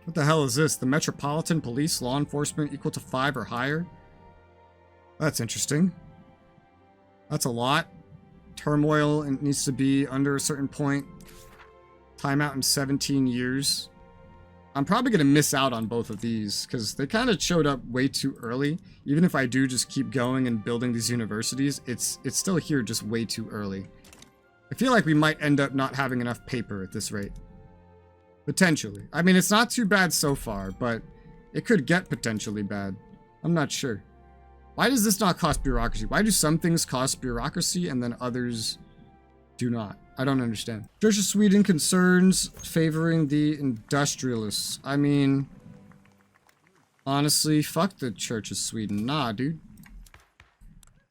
What the hell is this? The Metropolitan Police law enforcement equal to 5 or higher? That's interesting. That's a lot. Turmoil needs to be under a certain point. Timeout in 17 years. I'm probably going to miss out on both of these because they kind of showed up way too early. Even if I do just keep going and building these universities, it's still here just way too early. I feel like we might end up not having enough paper at this rate. Potentially. I mean, it's not too bad so far, but it could get potentially bad. I'm not sure. Why does this not cost bureaucracy? Why do some things cost bureaucracy and then others do not? I don't understand. Church of Sweden concerns favoring the industrialists. I mean, honestly, fuck the Church of Sweden. Nah, dude.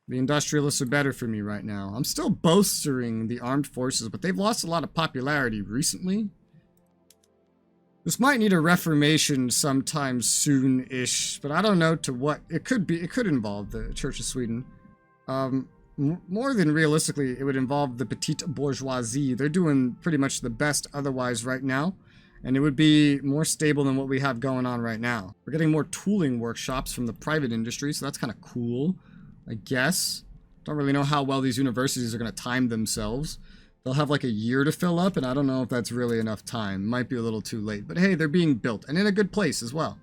The industrialists are better for me right now. I'm still bolstering the armed forces, but they've lost a lot of popularity recently. This might need a reformation sometime soon-ish, but I don't know to what. It could involve the Church of Sweden. More than realistically, it would involve the petite bourgeoisie. They're doing pretty much the best otherwise right now, and it would be more stable than what we have going on right now. We're getting more tooling workshops from the private industry, so that's kind of cool, I guess. Don't really know how well these universities are going to time themselves. They'll have like a year to fill up, and I don't know if that's really enough time. Might be a little too late, but hey, they're being built, and in a good place as well.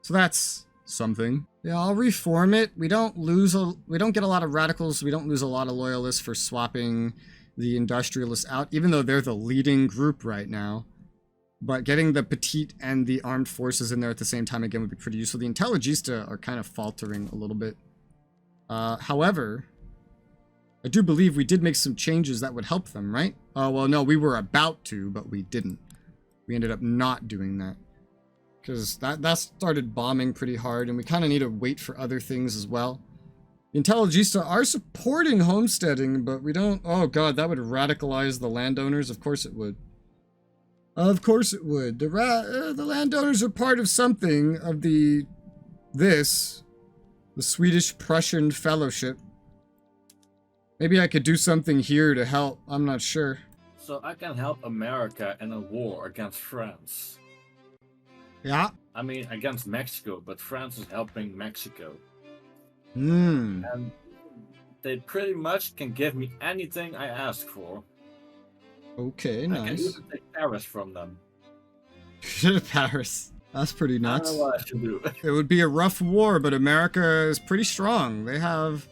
So that's something. Yeah, I'll reform it. We don't get a lot of radicals. We don't lose a lot of loyalists for swapping the industrialists out, even though they're the leading group right now. But getting the petite and the armed forces in there at the same time again would be pretty useful. The Intelligista are kind of faltering a little bit. However, I do believe we did make some changes that would help them, right? Oh, well, no, we were about to, but we didn't. We ended up not doing that. Because that started bombing pretty hard, and we kind of need to wait for other things as well. The Intelligista are supporting homesteading, but we don't... Oh, God, that would radicalize the landowners. Of course it would. Of course it would. The landowners are part of something of the Swedish-Prussian Fellowship. Maybe I could do something here to help. I'm not sure. So I can help America in a war against France. Yeah. I mean, against Mexico, but France is helping Mexico. Hmm. And they pretty much can give me anything I ask for. Okay, I nice. can even take Paris from them. Paris. That's pretty nuts. I don't know what I should do. It would be a rough war, but America is pretty strong. They have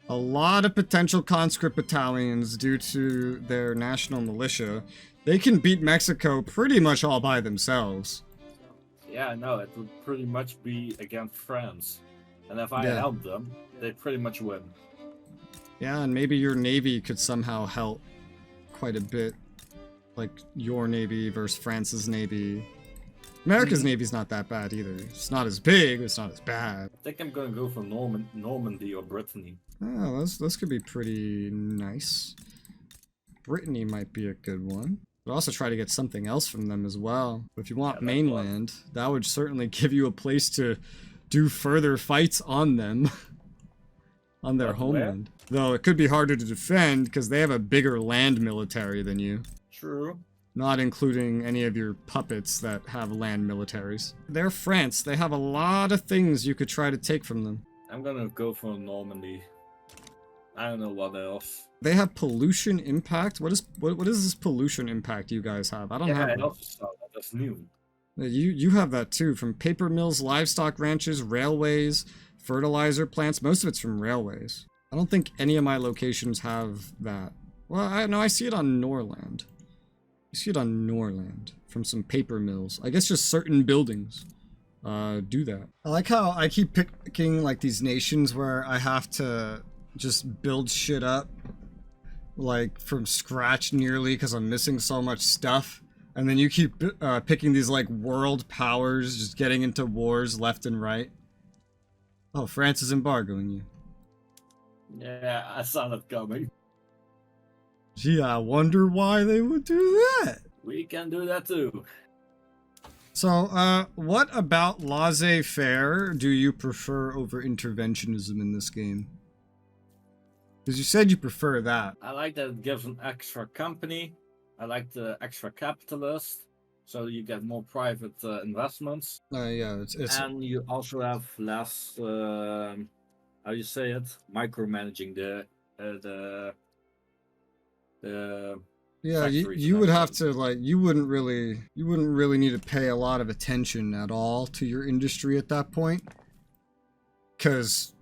a lot of potential conscript battalions due to their national militia. They can beat Mexico pretty much all by themselves. Yeah, no, it would pretty much be against France. And if I help them, they pretty much win. Yeah, and maybe your navy could somehow help quite a bit. Like your navy versus France's navy. America's navy's not that bad either. It's not as big, but it's not as bad. I think I'm gonna go for Normandy or Brittany. Oh, those could be pretty nice. Brittany might be a good one. But also try to get something else from them as well. If you want mainland, that would certainly give you a place to do further fights on them. On their homeland. Though it could be harder to defend because they have a bigger land military than you. True. Not including any of your puppets that have land militaries. They're France. They have a lot of things you could try to take from them. I'm gonna go for Normandy. I don't know what else. They have pollution impact? What is this pollution impact you guys have? I don't have that. I also saw that. That's new. You have that too, from paper mills, livestock ranches, railways, fertilizer plants. Most of it's from railways. I don't think any of my locations have that. Well, I see it on Norland. I see it on Norland from some paper mills. I guess just certain buildings do that. I like how I keep picking like these nations where I have to just build shit up like from scratch nearly because I'm missing so much stuff. And then you keep picking these like world powers, just getting into wars left and right. Oh, France is embargoing you. Yeah, I saw that coming. Gee, I wonder why they would do that. We can do that too. So, what about laissez-faire do you prefer over interventionism in this game? Because you said you prefer that. I like that it gives an extra company. I like the extra capitalist. so you get more private investments, Yeah, it's and you also have less. How you say it? Micromanaging the yeah. factories and You would have everything. to like you wouldn't really need to pay a lot of attention at all to your industry at that point, because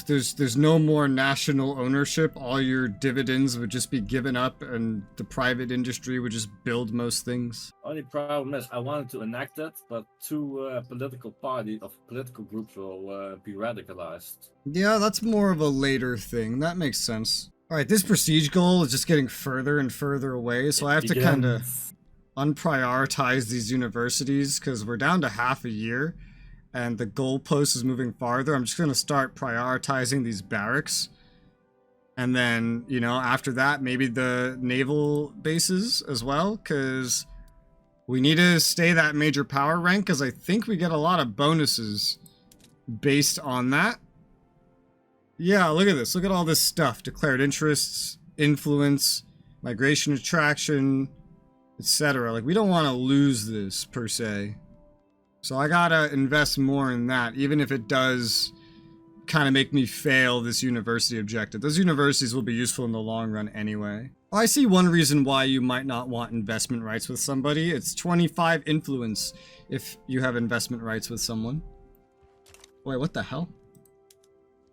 there's no more national ownership. All your dividends would just be given up, and the private industry would just build most things. Only problem is I wanted to enact it, but two political groups will be radicalized. Yeah, that's more of a later thing. That makes sense. All right, this prestige goal is just getting further and further away, so I have to kind of unprioritize these universities because we're down to half a year and the goalpost is moving farther. I'm just going to start prioritizing these barracks. And then, you know, after that, maybe the naval bases as well, because we need to stay that major power rank, because I think we get a lot of bonuses based on that. Yeah, look at this. Look at all this stuff. Declared interests, influence, migration attraction, etc. Like, we don't want to lose this, per se. So I gotta invest more in that, even if it does kind of make me fail this university objective. Those universities will be useful in the long run anyway. I see one reason why you might not want investment rights with somebody. It's 25 influence if you have investment rights with someone. Wait, what the hell?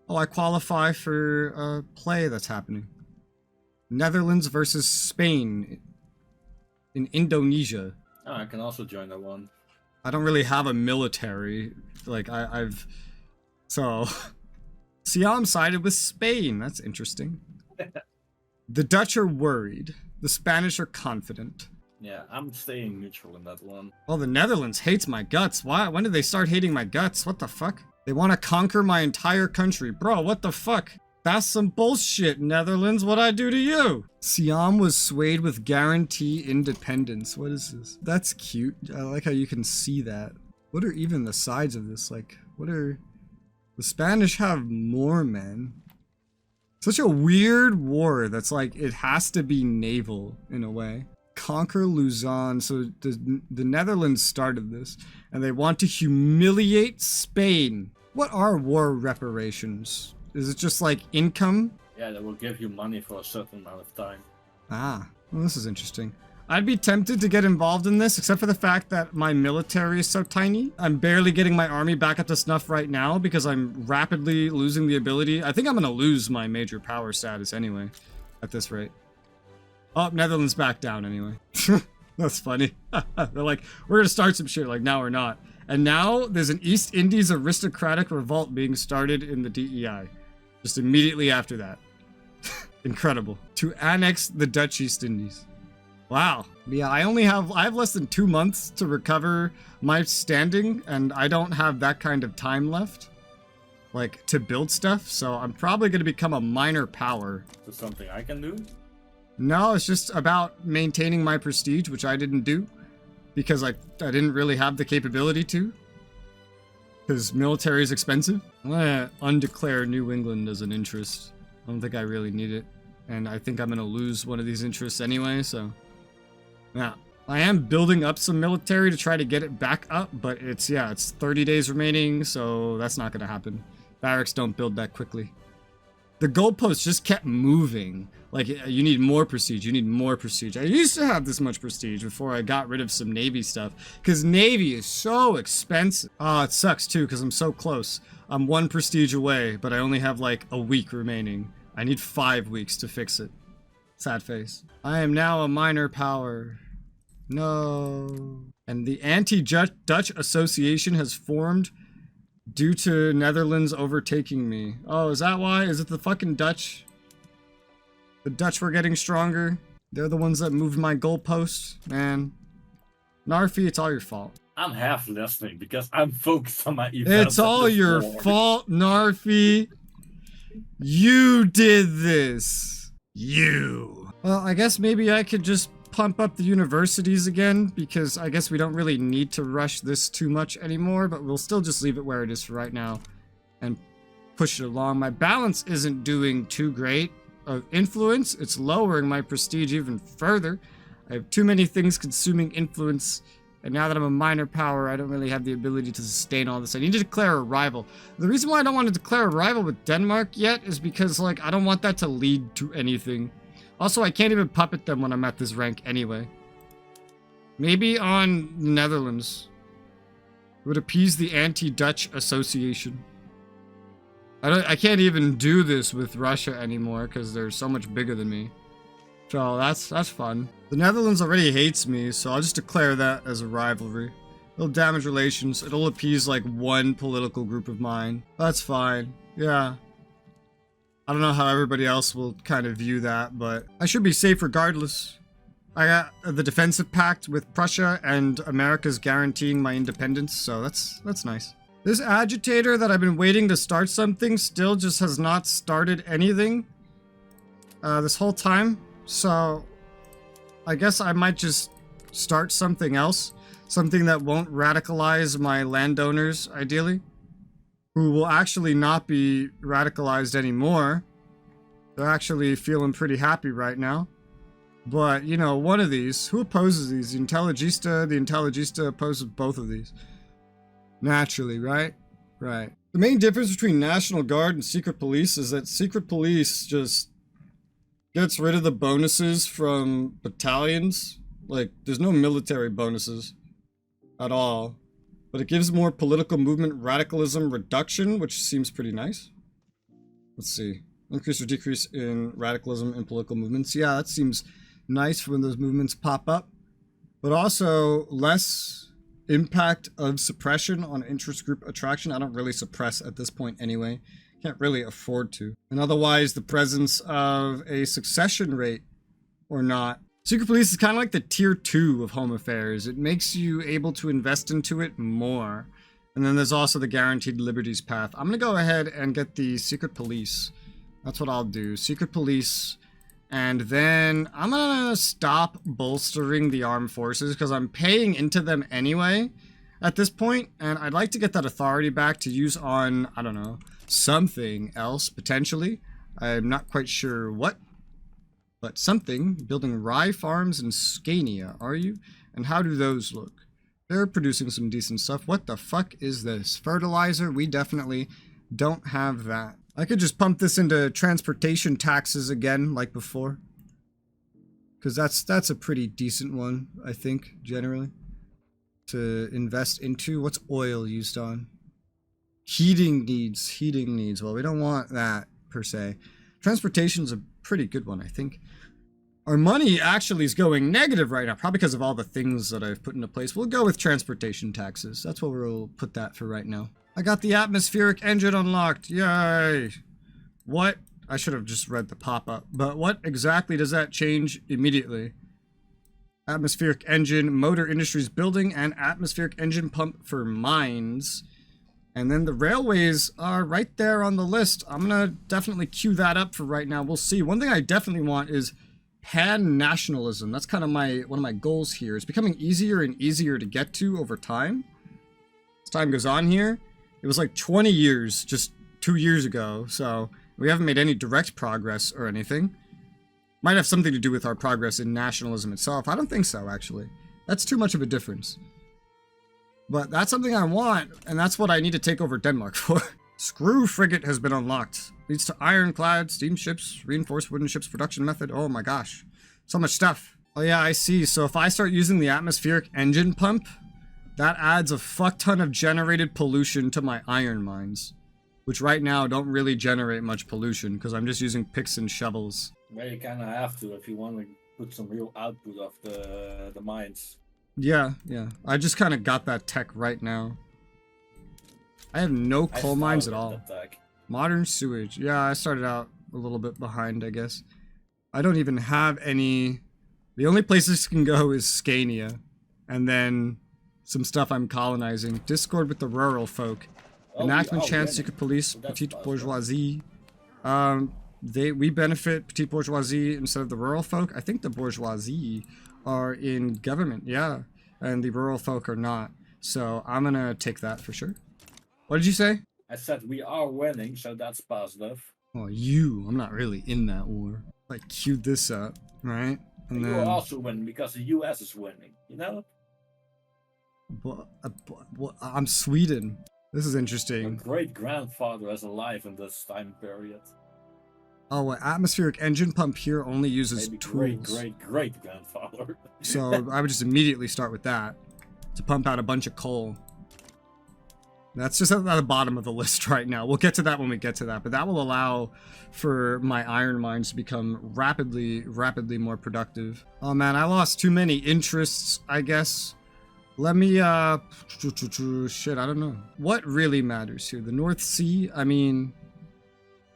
Oh, I qualify for a play that's happening. Netherlands versus Spain in Indonesia. Oh, I can also join that one. I don't really have a military. Like, So... Siam sided with Spain. That's interesting. The Dutch are worried. The Spanish are confident. Yeah, I'm staying neutral in that one. Oh, the Netherlands hates my guts. Why? When did they start hating my guts? What the fuck? They want to conquer my entire country. Bro, what the fuck? That's some bullshit, Netherlands. What'd I do to you? Siam was swayed with guarantee independence. What is this? That's cute. I like how you can see that. What are even the sides of this? Like, what are... The Spanish have more men. Such a weird war that's like, it has to be naval in a way. Conquer Luzon. So the Netherlands started this, and they want to humiliate Spain. What are war reparations? Is it just like income? Yeah, they will give you money for a certain amount of time. Ah, well, this is interesting. I'd be tempted to get involved in this, except for the fact that my military is so tiny. I'm barely getting my army back up to snuff right now because I'm rapidly losing the ability. I think I'm going to lose my major power status anyway, at this rate. Oh, Netherlands back down anyway. That's funny. They're like, we're going to start some shit. Like, now we're not. And now there's an East Indies aristocratic revolt being started in the DEI. Just immediately after that. Incredible. To annex the Dutch East Indies. Wow. Yeah, I have less than 2 months to recover my standing, and I don't have that kind of time left, like, to build stuff, so I'm probably going to become a minor power. Is this something I can do? No, it's just about maintaining my prestige, which I didn't do, because I didn't really have the capability to, because military is expensive. I'm going to undeclare New England as an interest. I don't think I really need it, and I think I'm going to lose one of these interests anyway, so... Yeah, I am building up some military to try to get it back up, but it's 30 days remaining, so that's not going to happen. Barracks don't build that quickly. The goalpost just kept moving. Like, you need more prestige, you need more prestige. I used to have this much prestige before I got rid of some Navy stuff, because Navy is so expensive. Oh, it sucks too, because I'm so close. I'm 1 prestige away, but I only have like a week remaining. I need 5 weeks to fix it. Sad face. I am now a minor power. No. And the Anti-Dutch Association has formed due to Netherlands overtaking me. Oh, is that why? Is it the fucking Dutch? The Dutch were getting stronger. They're the ones that moved my goalposts. Man. Narfi, it's all your fault. I'm half listening because I'm focused on my events. It's all your fault, Narfi. You did this. You. Well, I guess maybe I could just pump up the universities again, because I guess we don't really need to rush this too much anymore, but we'll still just leave it where it is for right now and push it along. My balance isn't doing too great of influence. It's lowering my prestige even further. I have too many things consuming influence, and now that I'm a minor power, I don't really have the ability to sustain all this. I need to declare a rival. The reason why I don't want to declare a rival with Denmark yet is because, like, I don't want that to lead to anything. Also, I can't even puppet them when I'm at this rank anyway. Maybe on Netherlands. It would appease the anti-Dutch association. I can't even do this with Russia anymore because they're so much bigger than me. So that's fun. The Netherlands already hates me, so I'll just declare that as a rivalry. It'll damage relations. It'll appease like one political group of mine. That's fine. Yeah. I don't know how everybody else will kind of view that, but I should be safe regardless. I got the defensive pact with Prussia, and America's guaranteeing my independence, so that's nice. This agitator that I've been waiting to start something still just has not started anything this whole time. So I guess I might just start something else. Something that won't radicalize my landowners, ideally. Who will actually not be radicalized anymore. They're actually feeling pretty happy right now. But, you know, one of these. Who opposes these? The Intelligista opposes both of these. Naturally, right? Right. The main difference between National Guard and Secret Police is that Secret Police just gets rid of the bonuses from battalions. Like, there's no military bonuses at all. But it gives more political movement radicalism reduction, which seems pretty nice. Let's see. Increase or decrease in radicalism in political movements. Yeah, that seems nice for when those movements pop up. But also less impact of suppression on interest group attraction. I don't really suppress at this point anyway. Can't really afford to. And otherwise, the presence of a succession rate or not. Secret Police is kind of like the tier 2 of Home Affairs. It makes you able to invest into it more. And then there's also the Guaranteed Liberties path. I'm going to go ahead and get the Secret Police. That's what I'll do. Secret Police. And then I'm going to stop bolstering the armed forces because I'm paying into them anyway at this point. And I'd like to get that authority back to use on, I don't know, something else potentially. I'm not quite sure what, but something. Building rye farms in Scania, are you? And how do those look? They're producing some decent stuff. What the fuck is this? Fertilizer? We definitely don't have that. I could just pump this into transportation taxes again, like before. Because that's a pretty decent one, I think, generally. To invest into. What's oil used on? Heating needs. Heating needs. Well, we don't want that, per se. Transportation's a pretty good one, I think. Our money actually is going negative right now, probably because of all the things that I've put into place. We'll go with transportation taxes. That's what we'll put that for right now. I got the atmospheric engine unlocked. Yay! What? I should have just read the pop-up. But what exactly does that change immediately? Atmospheric engine, motor industries building, and atmospheric engine pump for mines. And then the railways are right there on the list. I'm gonna definitely queue that up for right now. We'll see. One thing I definitely want is pan-nationalism. That's kind of one of my goals here. It's becoming easier and easier to get to over time. As time goes on here. It was like 20 years just 2 years ago, so we haven't made any direct progress or anything. Might have something to do with our progress in nationalism itself. I don't think so, actually. That's too much of a difference. But that's something I want, and that's what I need to take over Denmark for. Screw frigate has been unlocked. Leads to ironclad, steamships, reinforced wooden ships production method. Oh my gosh. So much stuff. Oh yeah, I see. So if I start using the atmospheric engine pump, that adds a fuck ton of generated pollution to my iron mines. Which right now don't really generate much pollution because I'm just using picks and shovels. Well, you kind of have to if you want to put some real output of the mines. Yeah. I just kind of got that tech right now. I have no coal mines at all. Modern sewage. Yeah, I started out a little bit behind, I guess. I don't even have any... The only places I can go is Scania. And then some stuff I'm colonizing. Discord with the rural folk. Enactment chance, secret police, petite bourgeoisie. We benefit petite bourgeoisie instead of the rural folk. I think the bourgeoisie are in government, yeah. And the rural folk are not. So I'm gonna take that for sure. What did you say? I said we are winning, so that's positive. Oh, I'm not really in that war. I queued this up, right? And You then... will also win because the US is winning, you know? I'm Sweden. This is Your interesting. great-grandfather is alive in this time period. Oh, an atmospheric engine pump here only uses Maybe tools. great-great-great-grandfather. So I would just immediately start with that to pump out a bunch of coal. That's just at the bottom of the list right now. We'll get to that when we get to that, but that will allow for my iron mines to become rapidly more productive. Oh man, I lost too many interests, I guess. Let me, shit, I don't know. What really matters here? The North Sea? I mean,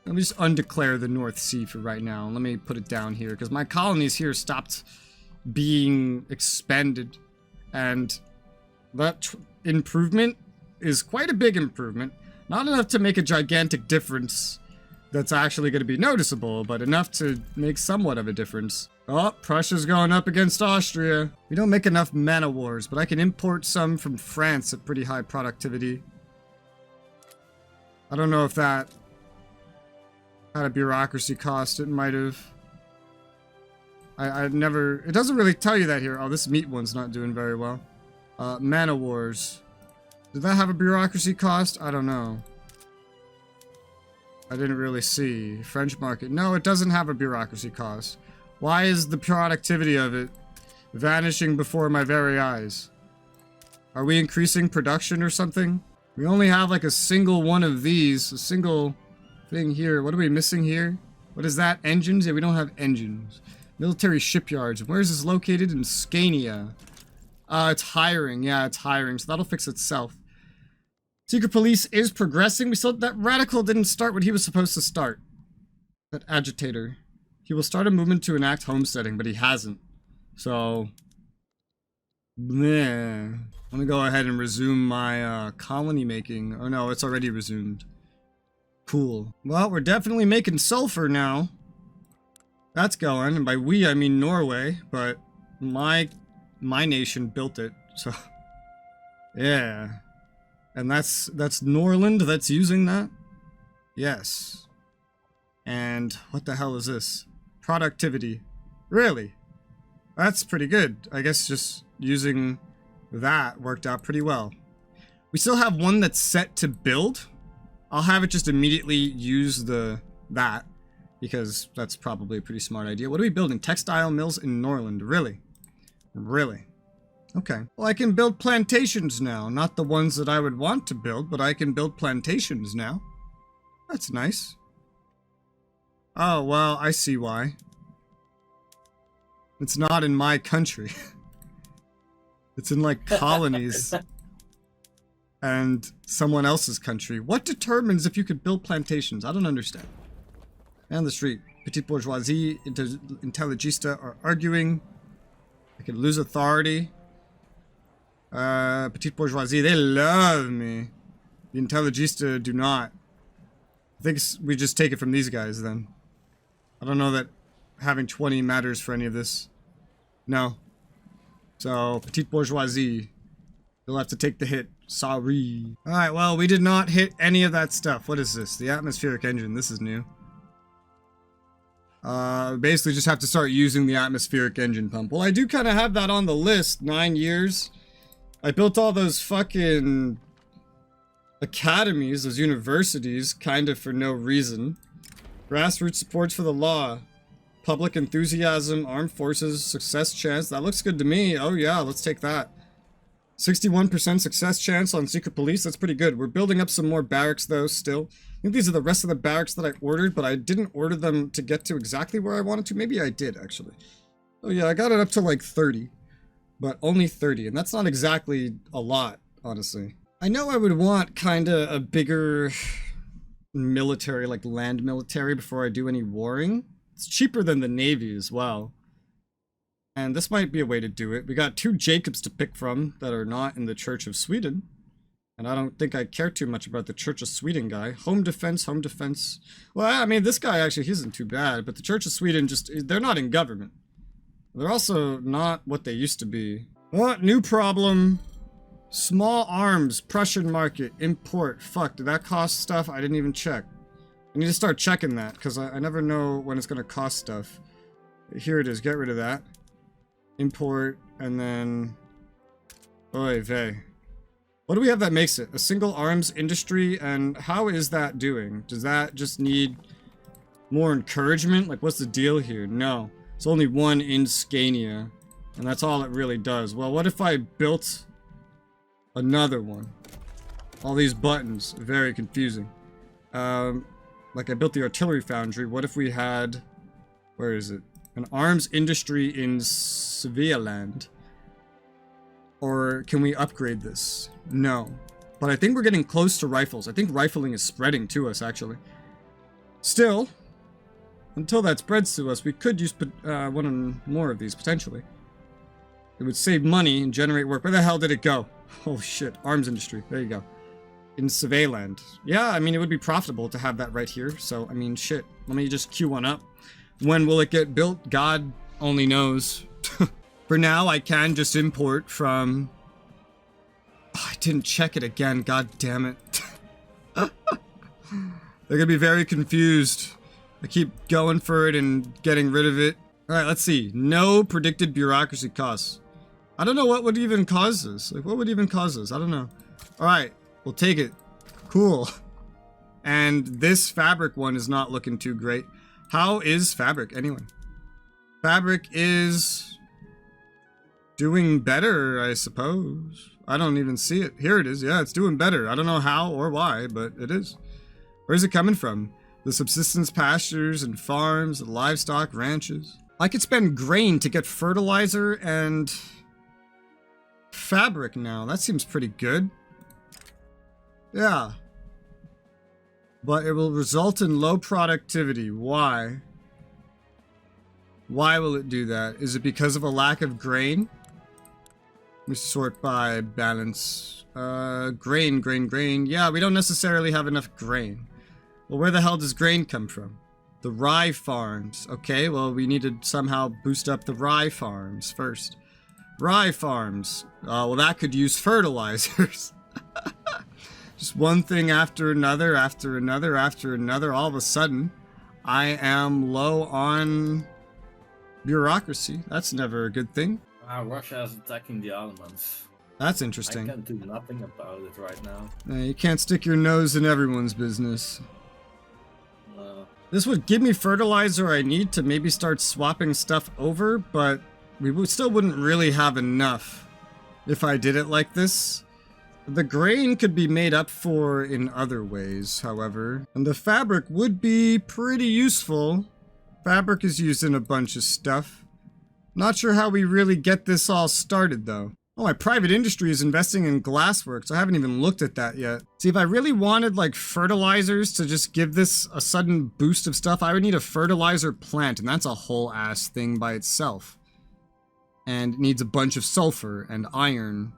let me just undeclare the North Sea for right now. Let me put it down here, because my colonies here stopped being expanded. And that improvement is quite a big improvement. Not enough to make a gigantic difference that's actually going to be noticeable, but enough to make somewhat of a difference. Oh, Prussia's going up against Austria. We don't make enough man-o-wars, but I can import some from France at pretty high productivity. I don't know if that had a bureaucracy cost. It might have. I've never... It doesn't really tell you that here. Oh, this meat one's not doing very well. Man-o-wars. Did that have a bureaucracy cost? I don't know. I didn't really see. French market. No, it doesn't have a bureaucracy cost. Why is the productivity of it vanishing before my very eyes? Are we increasing production or something? We only have like a single one of these. A single thing here. What are we missing here? What is that? Engines? Yeah, we don't have engines. Military shipyards. Where is this located? In Scania. It's hiring. Yeah, it's hiring. So that'll fix itself. Secret police is progressing. We saw that radical didn't start what he was supposed to start. That agitator. He will start a movement to enact homesteading, but he hasn't. So, meh. I'm gonna go ahead and resume my colony making. Oh no, it's already resumed. Cool. Well, we're definitely making sulfur now. That's going, and by we I mean Norway, but my nation built it, so yeah. And that's Norland that's using that? Yes. And what the hell is this? Productivity. Really? That's pretty good. I guess just using that worked out pretty well. We still have one that's set to build. I'll have it just immediately use that because that's probably a pretty smart idea. What are we building? Textile mills in Norland. Really? Really? Okay. Well, I can build plantations now. Not the ones that I would want to build, but I can build plantations now. That's nice. Oh, well, I see why. It's not in my country. It's in, like, colonies. And someone else's country. What determines if you could build plantations? I don't understand. And the street. Petite bourgeoisie, intelligista are arguing. I could lose authority. Petite bourgeoisie, they love me. The intelligista do not. I think we just take it from these guys then. I don't know that having 20 matters for any of this. No. So, petite bourgeoisie. You'll have to take the hit. Sorry. Alright, well, we did not hit any of that stuff. What is this? The atmospheric engine. This is new. Basically just have to start using the atmospheric engine pump. Well, I do kind of have that on the list. 9 years. I built all those fucking academies, those universities, kind of for no reason. Grassroots supports for the law. Public enthusiasm, armed forces, success chance. That looks good to me. Oh yeah, let's take that. 61% success chance on secret police. That's pretty good. We're building up some more barracks though still. I think these are the rest of the barracks that I ordered, but I didn't order them to get to exactly where I wanted to. Maybe I did actually. Oh yeah, I got it up to like 30. But only 30, and that's not exactly a lot, honestly. I know I would want kinda a bigger military, like land military, before I do any warring. It's cheaper than the Navy as well. And this might be a way to do it. We got 2 Jacobs to pick from that are not in the Church of Sweden. And I don't think I care too much about the Church of Sweden guy. Home defense, home defense. Well, I mean, this guy actually, he isn't too bad, but the Church of Sweden just, they're not in government. They're also not what they used to be. What? New problem. Small arms, Prussian market, import. Fuck, did that cost stuff? I didn't even check. I need to start checking that, because I never know when it's going to cost stuff. Here it is, get rid of that. import, and then... Oy vey. What do we have that makes it? A single arms industry, and how is that doing? Does that just need more encouragement? Like, what's the deal here? No. It's only one in Scania, and that's all it really does. Well, what if I built another one? All these buttons, very confusing. Like I built the artillery foundry. What if we had, where is it? An arms industry in Sevillaland. Or can we upgrade this? No. But I think we're getting close to rifles. I think rifling is spreading to us, actually. Still, until that spreads to us, we could use one more of these, potentially. It would save money and generate work. Where the hell did it go? Oh shit, arms industry. There you go. In Sevillaland. Yeah, I mean, it would be profitable to have that right here. So, I mean, shit. Let me just queue one up. When will it get built? God only knows. For now, I can just import from... Oh, I didn't check it again. God damn it. They're gonna be very confused. I keep going for it and getting rid of it. Alright, let's see. No predicted bureaucracy costs. I don't know what would even cause this. Like, what would even cause this? I don't know. Alright, we'll take it. Cool. And this fabric one is not looking too great. How is fabric, anyway? Fabric is... doing better, I suppose. I don't even see it. Here it is. Yeah, it's doing better. I don't know how or why, but it is. Where's it coming from? The subsistence pastures and farms, and livestock ranches. I could spend grain to get fertilizer and fabric now. That seems pretty good. Yeah. But it will result in low productivity. Why? Why will it do that? Is it because of a lack of grain? Let me sort by balance. Grain. Yeah, we don't necessarily have enough grain. Well, where the hell does grain come from? The rye farms. Okay, well, we need to somehow boost up the rye farms first. Rye farms. Well, that could use fertilizers. Just one thing after another, after another, after another. All of a sudden, I am low on bureaucracy. That's never a good thing. Russia is attacking the Ottomans. That's interesting. I can't do nothing about it right now. You can't stick your nose in everyone's business. This would give me fertilizer I need to maybe start swapping stuff over, but we still wouldn't really have enough if I did it like this. The grain could be made up for in other ways, however. And the fabric would be pretty useful. Fabric is used in a bunch of stuff. Not sure how we really get this all started, though. Oh, my private industry is investing in glassworks. I haven't even looked at that yet. See, if I really wanted, like, fertilizers to just give this a sudden boost of stuff, I would need a fertilizer plant, and that's a whole ass thing by itself. And it needs a bunch of sulfur and iron.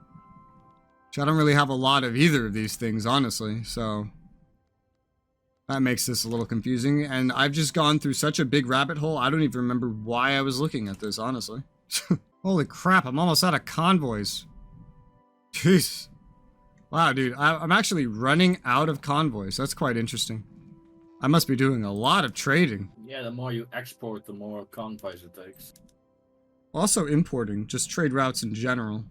Which I don't really have a lot of either of these things, honestly, so... That makes this a little confusing, and I've just gone through such a big rabbit hole, I don't even remember why I was looking at this, honestly. Holy crap, I'm almost out of convoys. Jeez. Wow, dude, I'm actually running out of convoys. That's quite interesting. I must be doing a lot of trading. Yeah, the more you export, the more convoys it takes. Also importing, just trade routes in general.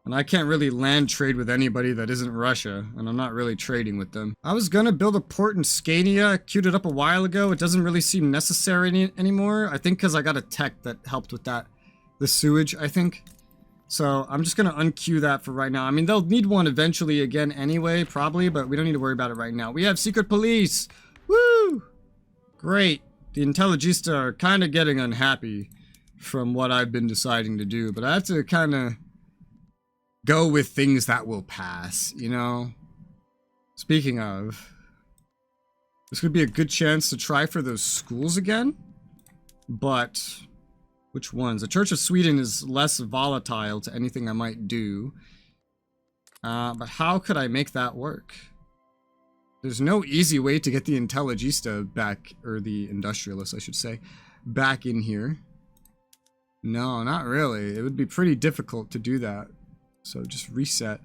And I can't really land trade with anybody that isn't Russia, and I'm not really trading with them. I was gonna build a port in Scania. I queued it up a while ago. It doesn't really seem necessary anymore. I think because I got a tech that helped with that. The sewage, I think. So I'm just gonna unqueue that for right now. I mean, they'll need one eventually again anyway, probably, but we don't need to worry about it right now. We have secret police! Woo! Great. The Intelligista are kind of getting unhappy from what I've been deciding to do, but I have to kind of go with things that will pass, you know? Speaking of, this could be a good chance to try for those schools again, but which ones? The Church of Sweden is less volatile to anything I might do, but how could I make that work? There's no easy way to get the Intelligista back, or the Industrialist, I should say, back in here. No, not really. It would be pretty difficult to do that. So just reset.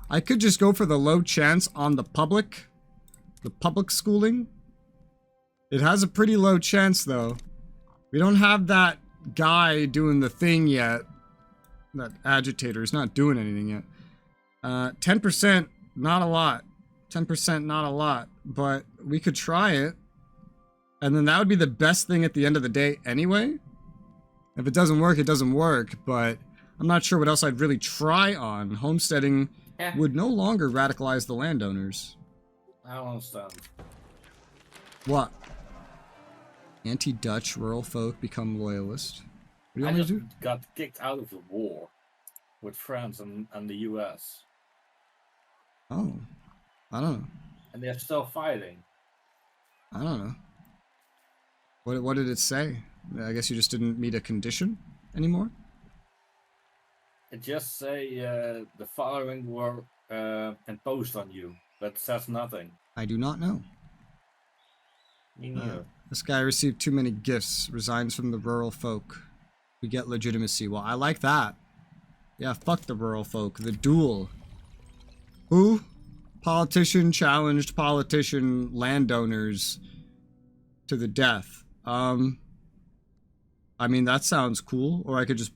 I could just go for the low chance on the public schooling. It has a pretty low chance though. We don't have that guy doing the thing yet that agitator is not doing anything yet. 10%, not a lot. 10%, not a lot. But we could try it. And then that would be the best thing at the end of the day anyway. If it doesn't work, it doesn't work. But I'm not sure what else I'd really try on. Homesteading would no longer radicalize the landowners. I don't understand. What? Anti-Dutch rural folk become loyalist. What do you want me to do? Got kicked out of the war with France and the US. Oh. I don't know. And they're still fighting. I don't know. What did it say? I guess you just didn't meet a condition anymore? It just say the following were imposed on you, but says nothing. I do not know. Me neither. This guy received too many gifts, resigns from the rural folk. We get legitimacy. Well, I like that. Yeah, fuck the rural folk. The duel. Who? Politician challenged politician landowners to the death. I mean, that sounds cool. Or I could just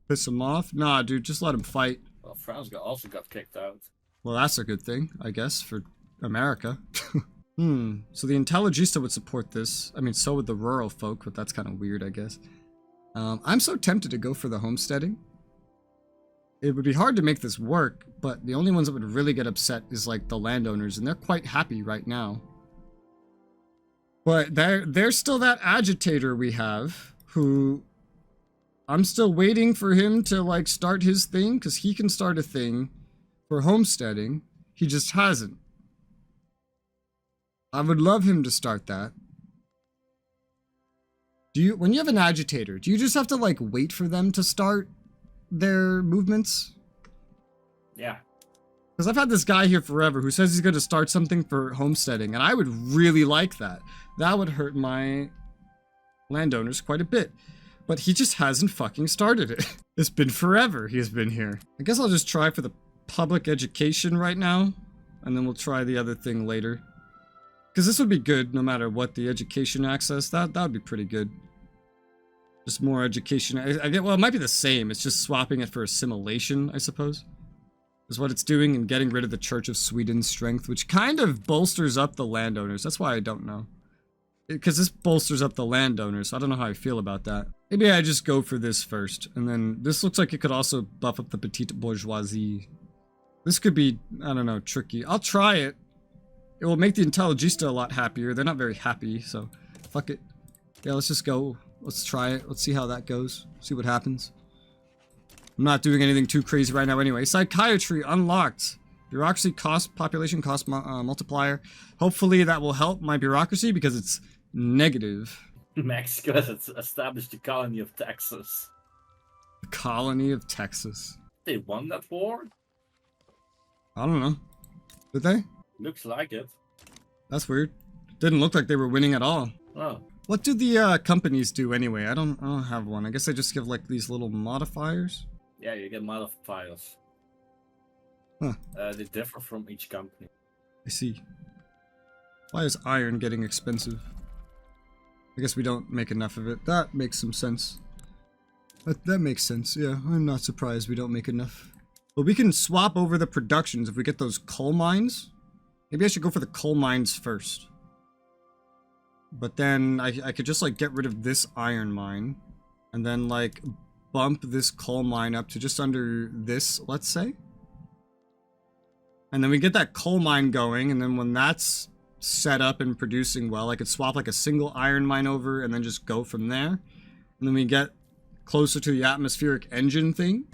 piss them off. Nah, dude, just let them fight. Well, France also got kicked out. Well, that's a good thing, I guess, for America. So the Intelligista would support this. I mean, so would the rural folk, but that's kind of weird, I guess. I'm so tempted to go for the homesteading. It would be hard to make this work, but the only ones that would really get upset is like the landowners, and they're quite happy right now. But there's still that agitator we have, who I'm still waiting for him to like start his thing, because he can start a thing for homesteading. He just hasn't. I would love him to start that. When you have an agitator, do you just have to like wait for them to start their movements? Yeah. Because I've had this guy here forever who says he's going to start something for homesteading, and I would really like that. That would hurt my landowners quite a bit. But he just hasn't fucking started it. It's been forever he has been here. I guess I'll just try for the public education right now, and then we'll try the other thing later. Because this would be good no matter what, the education access. That would be pretty good. Just more education. Well, it might be the same. It's just swapping it for assimilation, I suppose. Is what it's doing, and getting rid of the Church of Sweden's strength, which kind of bolsters up the landowners. That's why I don't know. Because this bolsters up the landowners, so I don't know how I feel about that. Maybe I just go for this first, and then this looks like it could also buff up the petite bourgeoisie. This could be, I don't know, tricky. I'll try it. It will make the Intelligista a lot happier. They're not very happy, so fuck it. Yeah, let's just go. Let's try it. Let's see how that goes. See what happens. I'm not doing anything too crazy right now anyway. Psychiatry unlocked. Bureaucracy cost, population cost multiplier. Hopefully that will help my bureaucracy because it's negative. Mexico has established the colony of Texas. The colony of Texas. They won that war? I don't know. Did they? Looks like it. That's weird. Didn't look like they were winning at all. Oh. What do the companies do anyway? I don't have one. I guess they just give like these little modifiers. Yeah, you get modifiers. Huh. They differ from each company. I see. Why is iron getting expensive? I guess we don't make enough of it. That makes some sense. That makes sense, yeah. I'm not surprised we don't make enough. But we can swap over the productions if we get those coal mines. Maybe I should go for the coal mines first. But then I could just like get rid of this iron mine. And then like bump this coal mine up to just under this, let's say. And then we get that coal mine going, and then when that's set up and producing well, I could swap like a single iron mine over and then just go from there. And then we get closer to the atmospheric engine thing.